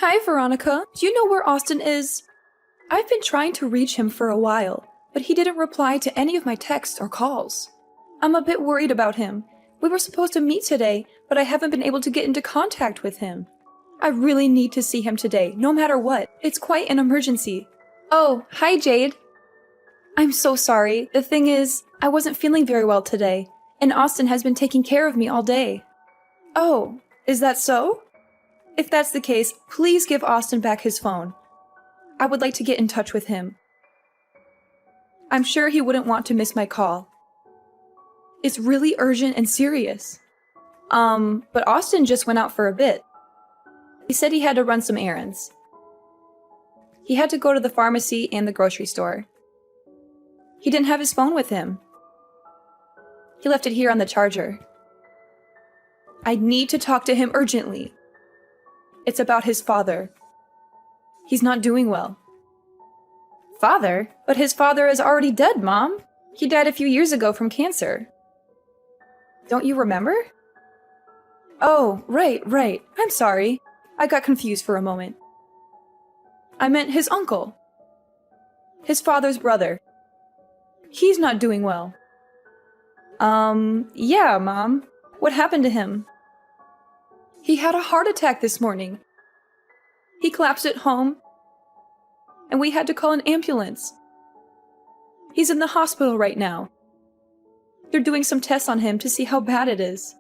Hi, Veronica. Do you know where Austin is? I've been trying to reach him for a while, but he didn't reply to any of my texts or calls. I'm a bit worried about him. We were supposed to meet today, but I haven't been able to get into contact with him. I really need to see him today, no matter what. It's quite an emergency. Oh, hi, Jade. I'm so sorry. The thing is, I wasn't feeling very well today, and Austin has been taking care of me all day. Oh, is that so? If that's the case, please give Austin back his phone. I would like to get in touch with him. I'm sure he wouldn't want to miss my call. It's really urgent and serious. But Austin just went out for a bit. He said he had to run some errands. He had to go to the pharmacy and the grocery store. He didn't have his phone with him. He left it here on the charger. I need to talk to him urgently. It's about his father. He's not doing well. Father? But his father is already dead, Mom. He died a few years ago from cancer. Don't you remember? Oh, right. I'm sorry. I got confused for a moment. I meant his uncle. His father's brother. He's not doing well. Yeah, Mom. What happened to him? He had a heart attack this morning. He collapsed at home, and we had to call an ambulance. He's in the hospital right now. They're doing some tests on him to see how bad it is.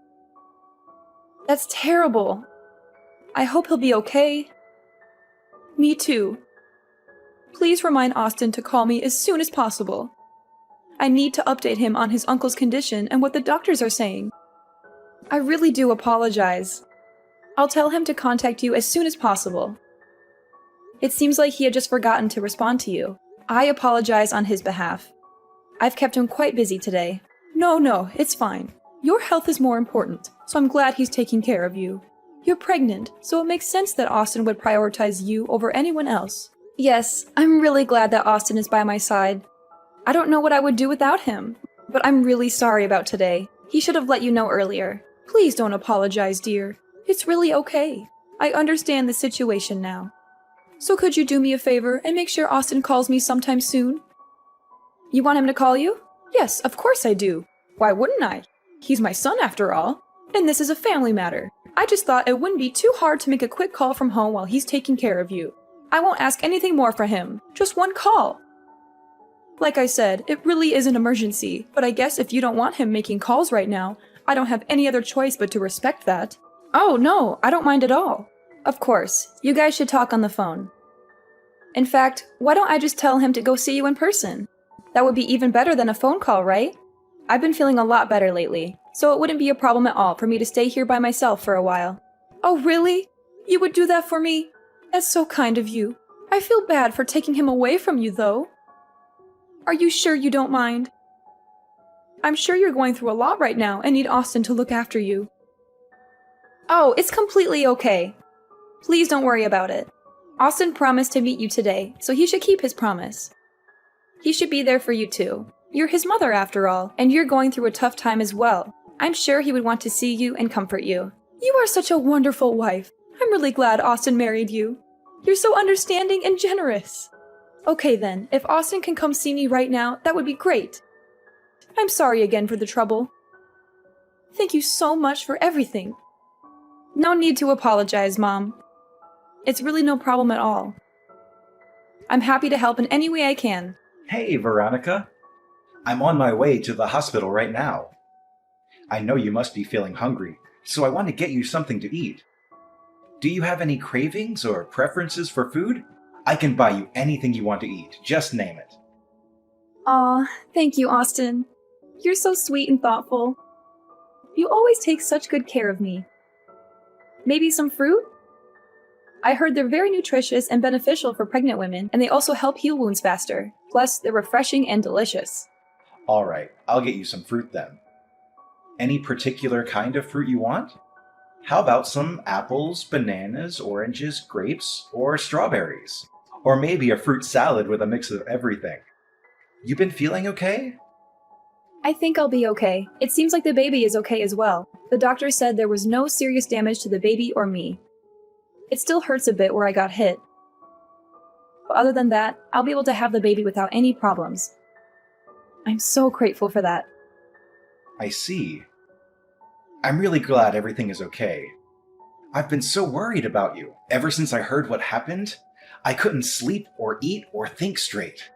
That's terrible. I hope he'll be okay. Me too. Please remind Austin to call me as soon as possible. I need to update him on his uncle's condition and what the doctors are saying. I really do apologize. I'll tell him to contact you as soon as possible. It seems like he had just forgotten to respond to you. I apologize on his behalf. I've kept him quite busy today. No, it's fine. Your health is more important, so I'm glad he's taking care of you. You're pregnant, so it makes sense that Austin would prioritize you over anyone else. Yes, I'm really glad that Austin is by my side. I don't know what I would do without him, but I'm really sorry about today. He should have let you know earlier. Please don't apologize, dear. It's really okay. I understand the situation now. So could you do me a favor and make sure Austin calls me sometime soon? You want him to call you? Yes, of course I do. Why wouldn't I? He's my son after all. And this is a family matter. I just thought it wouldn't be too hard to make a quick call from home while he's taking care of you. I won't ask anything more for him. Just one call. Like I said, it really is an emergency, but I guess if you don't want him making calls right now, I don't have any other choice but to respect that. Oh, no, I don't mind at all. Of course, you guys should talk on the phone. In fact, why don't I just tell him to go see you in person? That would be even better than a phone call, right? I've been feeling a lot better lately, so it wouldn't be a problem at all for me to stay here by myself for a while. Oh, really? You would do that for me? That's so kind of you. I feel bad for taking him away from you, though. Are you sure you don't mind? I'm sure you're going through a lot right now and need Austin to look after you. Oh, it's completely okay. Please don't worry about it. Austin promised to meet you today, so he should keep his promise. He should be there for you too. You're his mother after all, and you're going through a tough time as well. I'm sure he would want to see you and comfort you. You are such a wonderful wife. I'm really glad Austin married you. You're so understanding and generous. Okay then, if Austin can come see me right now, that would be great. I'm sorry again for the trouble. Thank you so much for everything. No need to apologize, Mom. It's really no problem at all. I'm happy to help in any way I can. Hey, Veronica. I'm on my way to the hospital right now. I know you must be feeling hungry, so I want to get you something to eat. Do you have any cravings or preferences for food? I can buy you anything you want to eat. Just name it. Aw, thank you, Austin. You're so sweet and thoughtful. You always take such good care of me. Maybe some fruit? I heard they're very nutritious and beneficial for pregnant women, and they also help heal wounds faster. Plus, they're refreshing and delicious. All right, I'll get you some fruit then. Any particular kind of fruit you want? How about some apples, bananas, oranges, grapes, or strawberries? Or maybe a fruit salad with a mix of everything. You been feeling okay? I think I'll be okay. It seems like the baby is okay as well. The doctor said there was no serious damage to the baby or me. It still hurts a bit where I got hit. But other than that, I'll be able to have the baby without any problems. I'm so grateful for that. I see. I'm really glad everything is okay. I've been so worried about you. Ever since I heard what happened, I couldn't sleep or eat or think straight.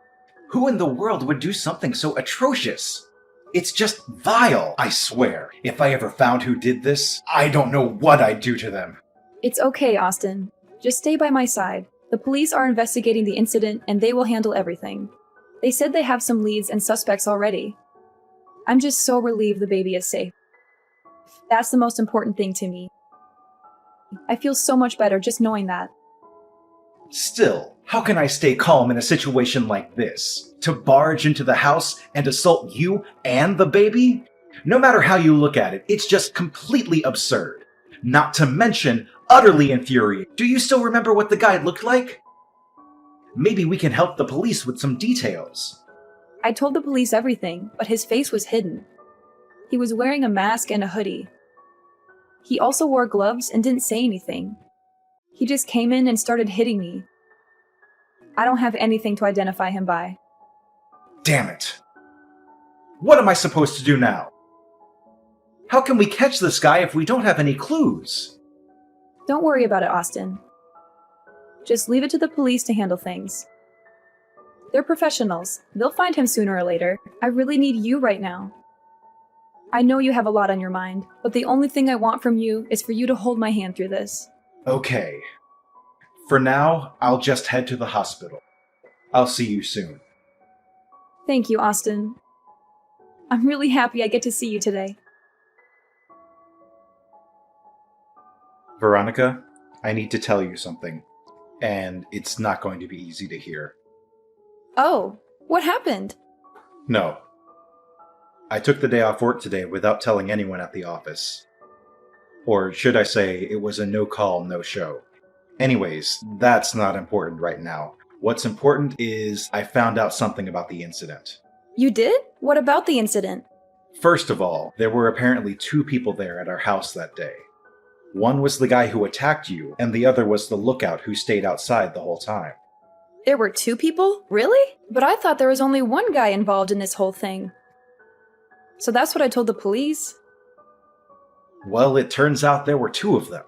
Who in the world would do something so atrocious? It's just vile, I swear. If I ever found who did this, I don't know what I'd do to them. It's okay, Austin. Just stay by my side. The police are investigating the incident and they will handle everything. They said they have some leads and suspects already. I'm just so relieved the baby is safe. That's the most important thing to me. I feel so much better just knowing that. Still, how can I stay calm in a situation like this? To barge into the house and assault you and the baby? No matter how you look at it, it's just completely absurd. Not to mention, utterly infuriating. Do you still remember what the guy looked like? Maybe we can help the police with some details. I told the police everything, but his face was hidden. He was wearing a mask and a hoodie. He also wore gloves and didn't say anything. He just came in and started hitting me. I don't have anything to identify him by. Damn it. What am I supposed to do now? How can we catch this guy if we don't have any clues? Don't worry about it, Austin. Just leave it to the police to handle things. They're professionals. They'll find him sooner or later. I really need you right now. I know you have a lot on your mind, but the only thing I want from you is for you to hold my hand through this. Okay. For now, I'll just head to the hospital. I'll see you soon. Thank you, Austin. I'm really happy I get to see you today. Veronica, I need to tell you something, and it's not going to be easy to hear. Oh, what happened? No. I took the day off work today without telling anyone at the office. Or should I say, it was a no-call, no-show. Anyways, that's not important right now. What's important is I found out something about the incident. You did? What about the incident? First of all, there were apparently 2 people there at our house that day. One was the guy who attacked you, and the other was the lookout who stayed outside the whole time. There were 2 people? Really? But I thought there was only one guy involved in this whole thing. So that's what I told the police. Well, it turns out there were 2 of them.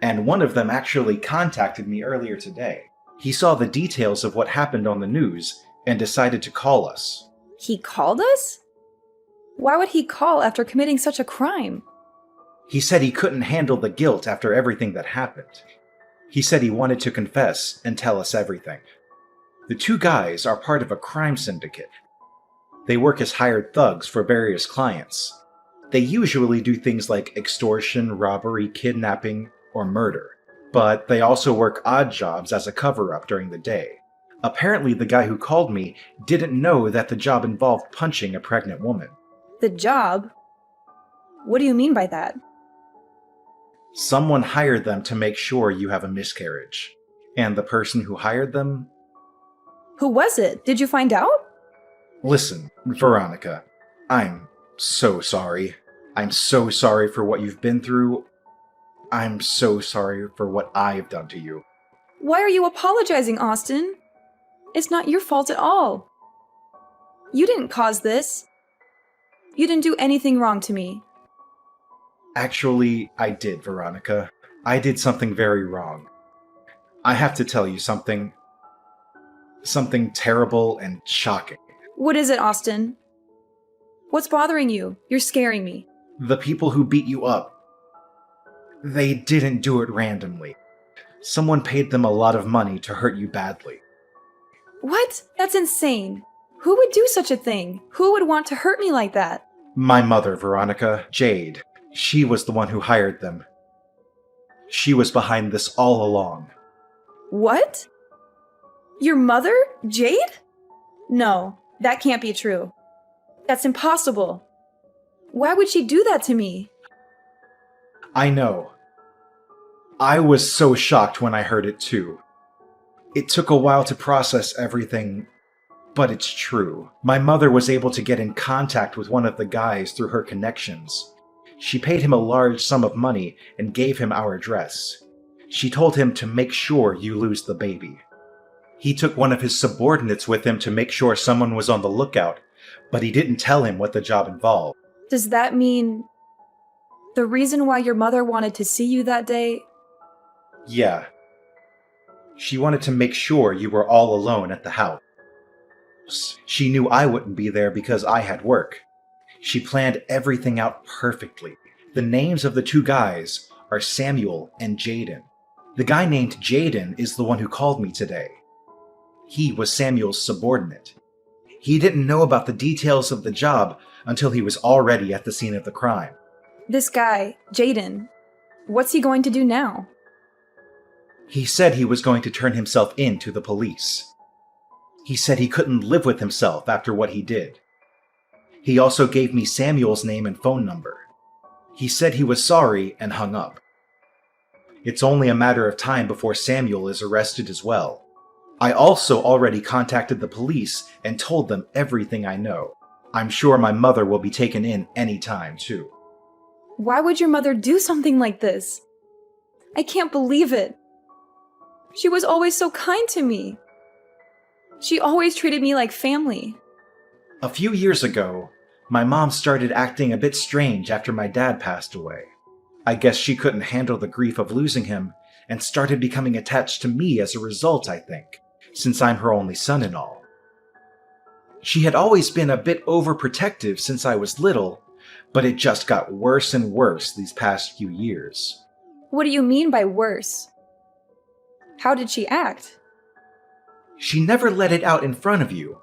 And one of them actually contacted me earlier today. He saw the details of what happened on the news and decided to call us. He called us? Why would he call after committing such a crime? He said he couldn't handle the guilt after everything that happened. He said he wanted to confess and tell us everything. The 2 guys are part of a crime syndicate. They work as hired thugs for various clients. They usually do things like extortion, robbery, kidnapping, or murder. But they also work odd jobs as a cover-up during the day. Apparently the guy who called me didn't know that the job involved punching a pregnant woman. The job? What do you mean by that? Someone hired them to make sure you have a miscarriage. And the person who hired them... Who was it? Did you find out? Listen, Veronica, I'm so sorry. I'm so sorry for what you've been through. I'm so sorry for what I've done to you. Why are you apologizing, Austin? It's not your fault at all. You didn't cause this. You didn't do anything wrong to me. Actually, I did, Veronica. I did something very wrong. I have to tell you something. Something terrible and shocking. What is it, Austin? What's bothering you? You're scaring me. The people who beat you up, they didn't do it randomly. Someone paid them a lot of money to hurt you badly. What? That's insane. Who would do such a thing? Who would want to hurt me like that? My mother, Veronica, Jade. She was the one who hired them. She was behind this all along. What? Your mother? Jade? No, that can't be true. That's impossible. Why would she do that to me? I know. I was so shocked when I heard it too. It took a while to process everything, but it's true. My mother was able to get in contact with one of the guys through her connections. She paid him a large sum of money and gave him our address. She told him to make sure you lose the baby. He took one of his subordinates with him to make sure someone was on the lookout, but he didn't tell him what the job involved. Does that mean the reason why your mother wanted to see you that day? Yeah. She wanted to make sure you were all alone at the house. She knew I wouldn't be there because I had work. She planned everything out perfectly. The names of the two guys are Samuel and Jaden. The guy named Jaden is the one who called me today. He was Samuel's subordinate. He didn't know about the details of the job until he was already at the scene of the crime. This guy, Jaden, what's he going to do now? He said he was going to turn himself in to the police. He said he couldn't live with himself after what he did. He also gave me Samuel's name and phone number. He said he was sorry and hung up. It's only a matter of time before Samuel is arrested as well. I also already contacted the police and told them everything I know. I'm sure my mother will be taken in any time, too. Why would your mother do something like this? I can't believe it. She was always so kind to me. She always treated me like family. A few years ago, my mom started acting a bit strange after my dad passed away. I guess she couldn't handle the grief of losing him and started becoming attached to me as a result, I think, since I'm her only son and all. She had always been a bit overprotective since I was little, but it just got worse and worse these past few years. What do you mean by worse? How did she act? She never let it out in front of you,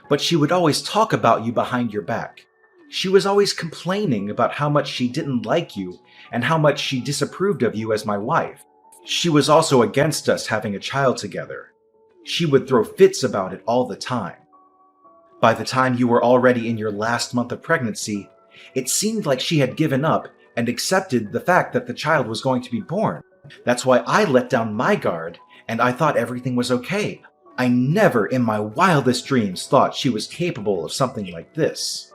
but she would always talk about you behind your back. She was always complaining about how much she didn't like you and how much she disapproved of you as my wife. She was also against us having a child together. She would throw fits about it all the time. By the time you were already in your last month of pregnancy, it seemed like she had given up and accepted the fact that the child was going to be born. That's why I let down my guard and I thought everything was okay. I never in my wildest dreams thought she was capable of something like this.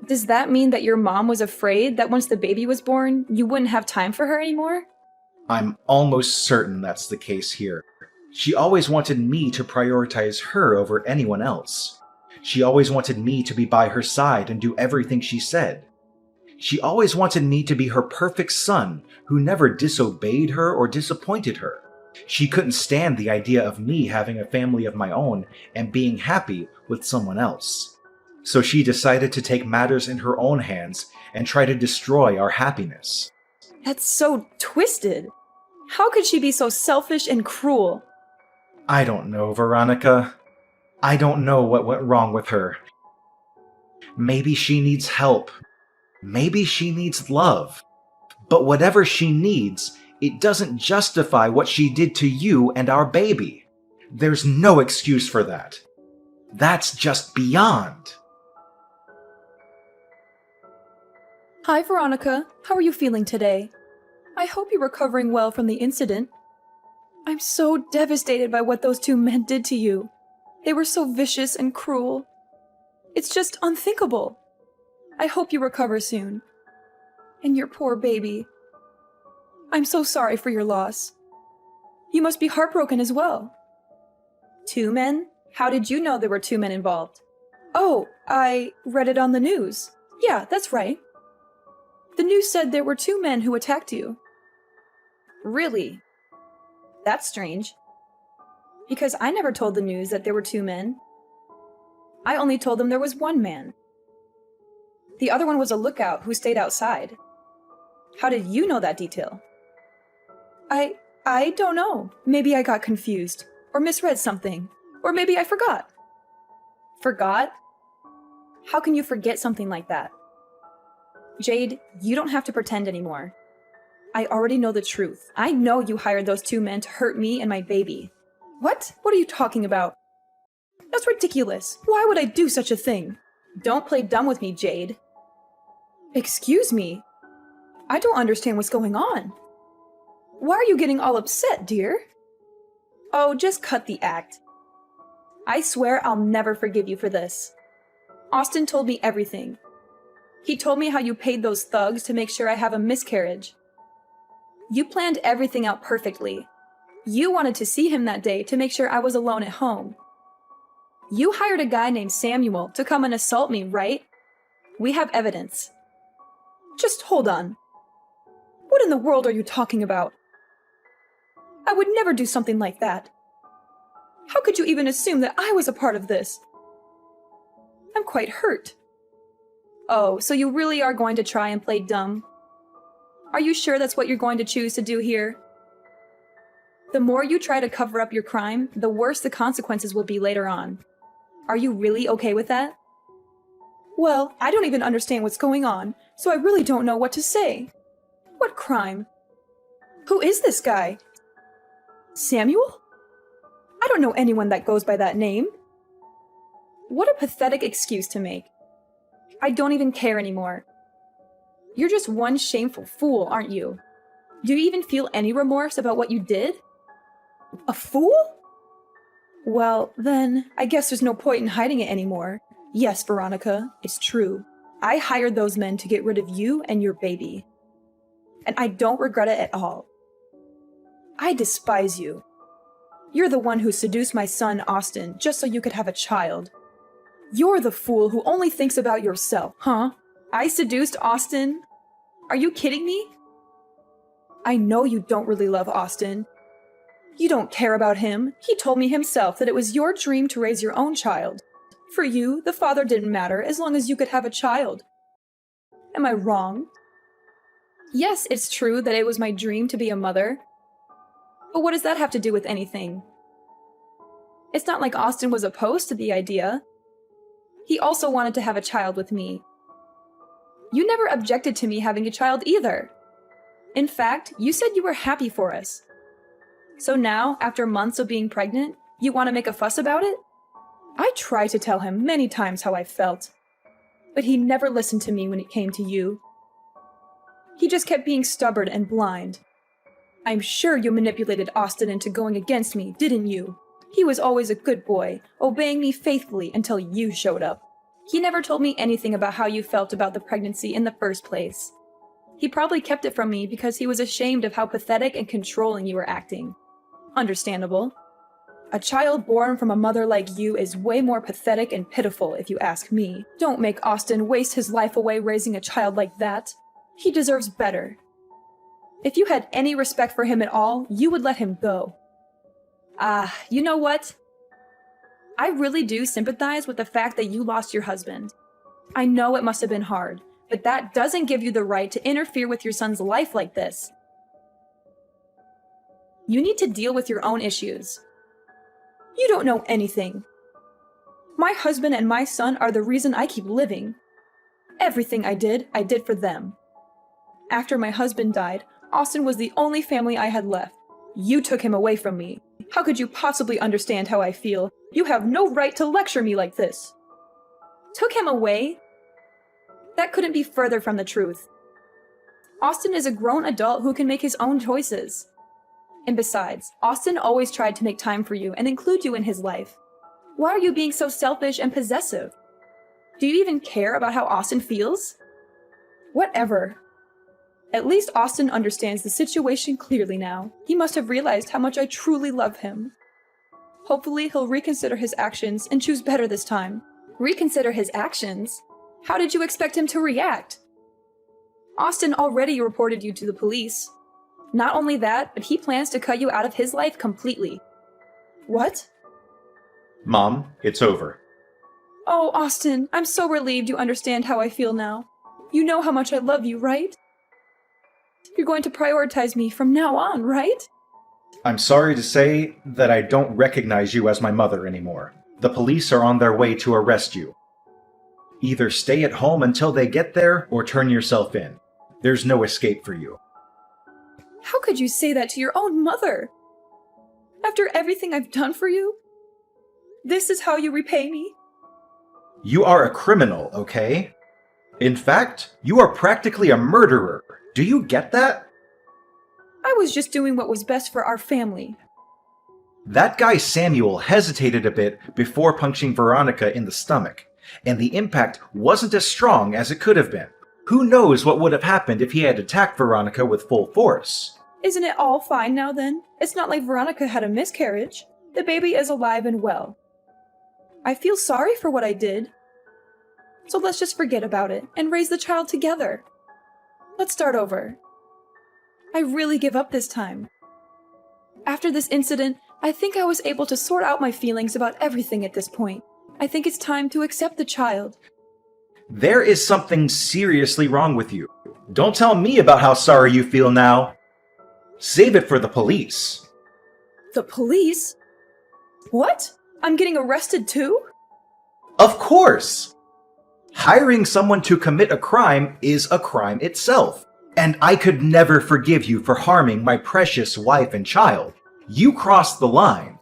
Does that mean that your mom was afraid that once the baby was born, you wouldn't have time for her anymore? I'm almost certain that's the case here. She always wanted me to prioritize her over anyone else. She always wanted me to be by her side and do everything she said. She always wanted me to be her perfect son who never disobeyed her or disappointed her. She couldn't stand the idea of me having a family of my own and being happy with someone else. So she decided to take matters in her own hands and try to destroy our happiness. That's so twisted. How could she be so selfish and cruel? I don't know, Veronica. I don't know what went wrong with her. Maybe she needs help. Maybe she needs love. But whatever she needs, it doesn't justify what she did to you and our baby. There's no excuse for that. That's just beyond. Hi, Veronica. How are you feeling today? I hope you're recovering well from the incident. I'm so devastated by what those two men did to you. They were so vicious and cruel. It's just unthinkable. I hope you recover soon. And your poor baby. I'm so sorry for your loss. You must be heartbroken as well. 2 men? How did you know there were 2 men involved? Oh, I read it on the news. Yeah, that's right. The news said there were 2 men who attacked you. Really? That's strange. Because I never told the news that there were 2 men. I only told them there was 1 man. The other one was a lookout who stayed outside. How did you know that detail? I don't know. Maybe I got confused, or misread something, or maybe I forgot. Forgot? How can you forget something like that? Jade, you don't have to pretend anymore. I already know the truth. I know you hired those 2 men to hurt me and my baby. What? What are you talking about? That's ridiculous. Why would I do such a thing? Don't play dumb with me, Jade. Excuse me? I don't understand what's going on. Why are you getting all upset, dear? Oh, just cut the act. I swear I'll never forgive you for this. Austin told me everything. He told me how you paid those thugs to make sure I have a miscarriage. You planned everything out perfectly. You wanted to see him that day to make sure I was alone at home. You hired a guy named Samuel to come and assault me, right? We have evidence. Just hold on. What in the world are you talking about? I would never do something like that. How could you even assume that I was a part of this? I'm quite hurt. Oh, so you really are going to try and play dumb? Are you sure that's what you're going to choose to do here? The more you try to cover up your crime, the worse the consequences will be later on. Are you really okay with that? Well, I don't even understand what's going on, so I really don't know what to say. What crime? Who is this guy? Samuel? I don't know anyone that goes by that name. What a pathetic excuse to make. I don't even care anymore. You're just one shameful fool, aren't you? Do you even feel any remorse about what you did? A fool? Well, then, I guess there's no point in hiding it anymore. Yes, Veronica, it's true. I hired those men to get rid of you and your baby. And I don't regret it at all. I despise you. You're the one who seduced my son, Austin, just so you could have a child. You're the fool who only thinks about yourself, huh? I seduced Austin? Are you kidding me? I know you don't really love Austin. You don't care about him. He told me himself that it was your dream to raise your own child. For you, the father didn't matter as long as you could have a child. Am I wrong? Yes, it's true that it was my dream to be a mother. But what does that have to do with anything? It's not like Austin was opposed to the idea. He also wanted to have a child with me. You never objected to me having a child either. In fact, you said you were happy for us. So now, after months of being pregnant, you want to make a fuss about it? I tried to tell him many times how I felt, but he never listened to me when it came to you. He just kept being stubborn and blind. I'm sure you manipulated Austin into going against me, didn't you? He was always a good boy, obeying me faithfully until you showed up. He never told me anything about how you felt about the pregnancy in the first place. He probably kept it from me because he was ashamed of how pathetic and controlling you were acting. Understandable. A child born from a mother like you is way more pathetic and pitiful, if you ask me. Don't make Austin waste his life away raising a child like that. He deserves better. If you had any respect for him at all, you would let him go. You know what? I really do sympathize with the fact that you lost your husband. I know it must have been hard, but that doesn't give you the right to interfere with your son's life like this. You need to deal with your own issues. You don't know anything. My husband and my son are the reason I keep living. Everything I did for them. After my husband died, Austin was the only family I had left. You took him away from me. How could you possibly understand how I feel? You have no right to lecture me like this. Took him away? That couldn't be further from the truth. Austin is a grown adult who can make his own choices. And besides, Austin always tried to make time for you and include you in his life. Why are you being so selfish and possessive? Do you even care about how Austin feels? Whatever. At least Austin understands the situation clearly now. He must have realized how much I truly love him. Hopefully, he'll reconsider his actions and choose better this time. Reconsider his actions? How did you expect him to react? Austin already reported you to the police. Not only that, but he plans to cut you out of his life completely. What? Mom, it's over. Oh, Austin, I'm so relieved you understand how I feel now. You know how much I love you, right? You're going to prioritize me from now on, right? I'm sorry to say that I don't recognize you as my mother anymore. The police are on their way to arrest you. Either stay at home until they get there, or turn yourself in. There's no escape for you. How could you say that to your own mother? After everything I've done for you? This is how you repay me? You are a criminal, okay? In fact, you are practically a murderer. Do you get that? I was just doing what was best for our family. That guy Samuel hesitated a bit before punching Veronica in the stomach, and the impact wasn't as strong as it could have been. Who knows what would have happened if he had attacked Veronica with full force? Isn't it all fine now then? It's not like Veronica had a miscarriage. The baby is alive and well. I feel sorry for what I did. So let's just forget about it and raise the child together. Let's start over. I really give up this time. After this incident, I think I was able to sort out my feelings about everything at this point. I think it's time to accept the child. There is something seriously wrong with you. Don't tell me about how sorry you feel now. Save it for the police. The police? What? I'm getting arrested too? Of course! Hiring someone to commit a crime is a crime itself. And I could never forgive you for harming my precious wife and child. You crossed the line.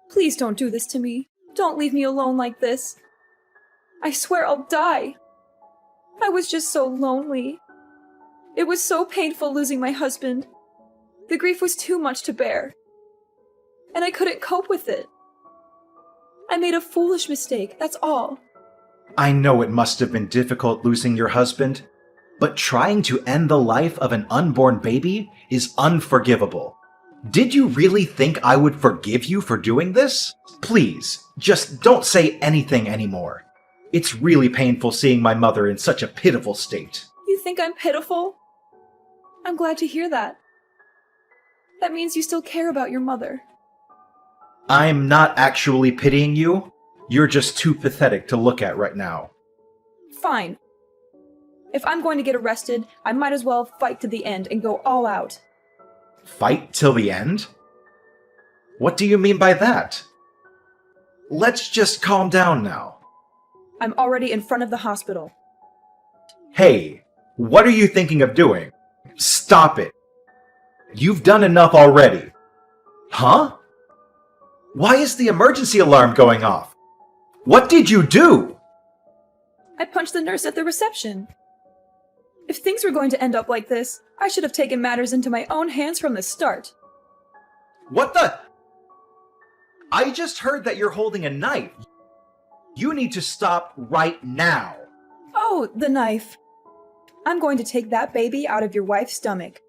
Please don't do this to me. Don't leave me alone like this. I swear I'll die. I was just so lonely. It was so painful losing my husband. The grief was too much to bear. And I couldn't cope with it. I made a foolish mistake, that's all. I know it must have been difficult losing your husband, but trying to end the life of an unborn baby is unforgivable. Did you really think I would forgive you for doing this? Please, just don't say anything anymore. It's really painful seeing my mother in such a pitiful state. You think I'm pitiful? I'm glad to hear that. That means you still care about your mother. I'm not actually pitying you. You're just too pathetic to look at right now. Fine. If I'm going to get arrested, I might as well fight to the end and go all out. Fight till the end? What do you mean by that? Let's just calm down now. I'm already in front of the hospital. Hey, what are you thinking of doing? Stop it. You've done enough already. Huh? Why is the emergency alarm going off? What did you do? I punched the nurse at the reception. If things were going to end up like this, I should have taken matters into my own hands from the start. What the? I just heard that you're holding a knife. You need to stop right now. Oh, the knife. I'm going to take that baby out of your wife's stomach.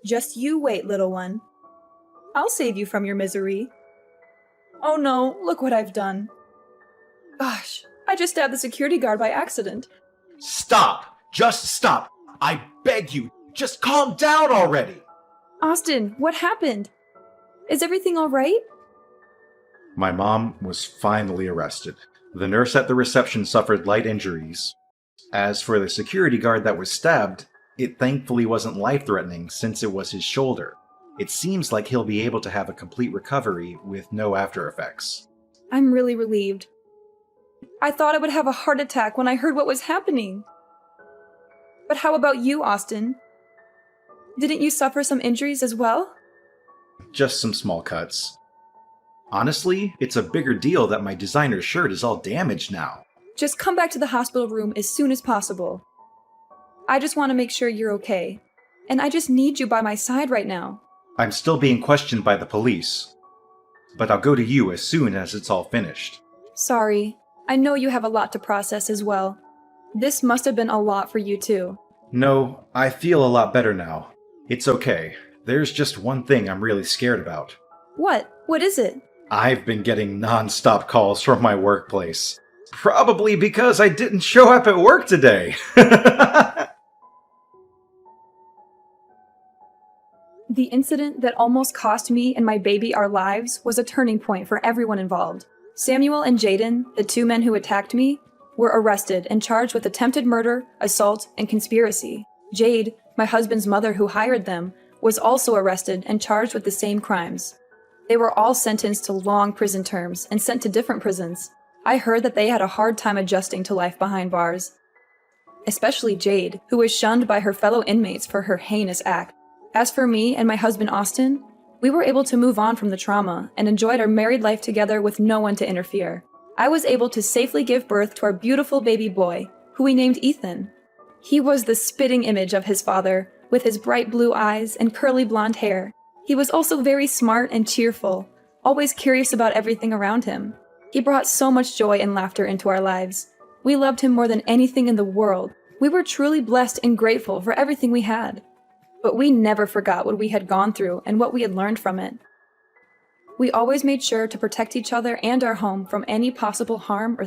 Just you wait, little one. I'll save you from your misery. Oh no, look what I've done. Gosh, I just stabbed the security guard by accident. Stop! Just stop! I beg you, just calm down already! Austin, what happened? Is everything all right? My mom was finally arrested. The nurse at the reception suffered light injuries. As for the security guard that was stabbed, it thankfully wasn't life-threatening since it was his shoulder. It seems like he'll be able to have a complete recovery with no after effects. I'm really relieved. I thought I would have a heart attack when I heard what was happening. But how about you, Austin? Didn't you suffer some injuries as well? Just some small cuts. Honestly, it's a bigger deal that my designer shirt is all damaged now. Just come back to the hospital room as soon as possible. I just want to make sure you're okay. And I just need you by my side right now. I'm still being questioned by the police. But I'll go to you as soon as it's all finished. Sorry. I know you have a lot to process as well. This must have been a lot for you too. No, I feel a lot better now. It's okay. There's just one thing I'm really scared about. What? What is it? I've been getting non-stop calls from my workplace. Probably because I didn't show up at work today. The incident that almost cost me and my baby our lives was a turning point for everyone involved. Samuel and Jaden, the two men who attacked me, were arrested and charged with attempted murder, assault, and conspiracy. Jade, my husband's mother who hired them, was also arrested and charged with the same crimes. They were all sentenced to long prison terms and sent to different prisons. I heard that they had a hard time adjusting to life behind bars. Especially Jade, who was shunned by her fellow inmates for her heinous act. As for me and my husband Austin, we were able to move on from the trauma and enjoyed our married life together with no one to interfere. I was able to safely give birth to our beautiful baby boy, who we named Ethan. He was the spitting image of his father, with his bright blue eyes and curly blonde hair. He was also very smart and cheerful, always curious about everything around him. He brought so much joy and laughter into our lives. We loved him more than anything in the world. We were truly blessed and grateful for everything we had. But we never forgot what we had gone through and what we had learned from it. We always made sure to protect each other and our home from any possible harm or